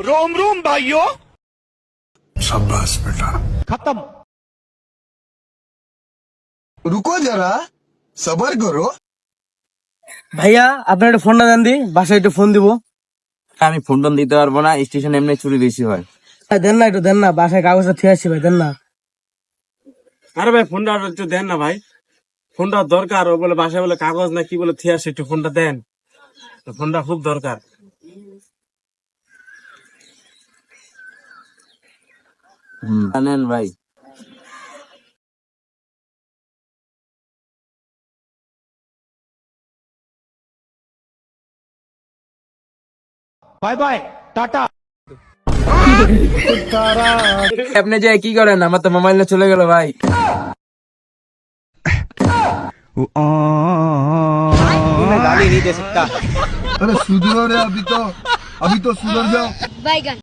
रोम रोम भाइयों। शाबाश बेटा। खत्म। रुको जरा, सबर करो। ভাইয়া আপনার একটু ফোনটা দেন দি, বাসায় একটু ফোন দিব। আমি ফোন টোন দিতে পারবো না, স্টেশন এমনি চুরি বেশি হয়। দেন না, একটু দেন না, বাসায় কাগজটা ঠিক আছে ভাই, দেন না। আরে ভাই ফোনটা একটু দেন না ভাই, ফোনটা দরকার। ও বলে বাসায় বলে কাগজ না কি বলে থিয়ে আসে, একটু ফোনটা দেন, ফোনটা খুব দরকার। জানেন ভাই, बाय बाय टाटा। আপনি যে কি করেন? আমার তো মোবাইল চলে গেল ভাই। अरे सुधरो रे, अभी तो सुधर जाओ। बैगन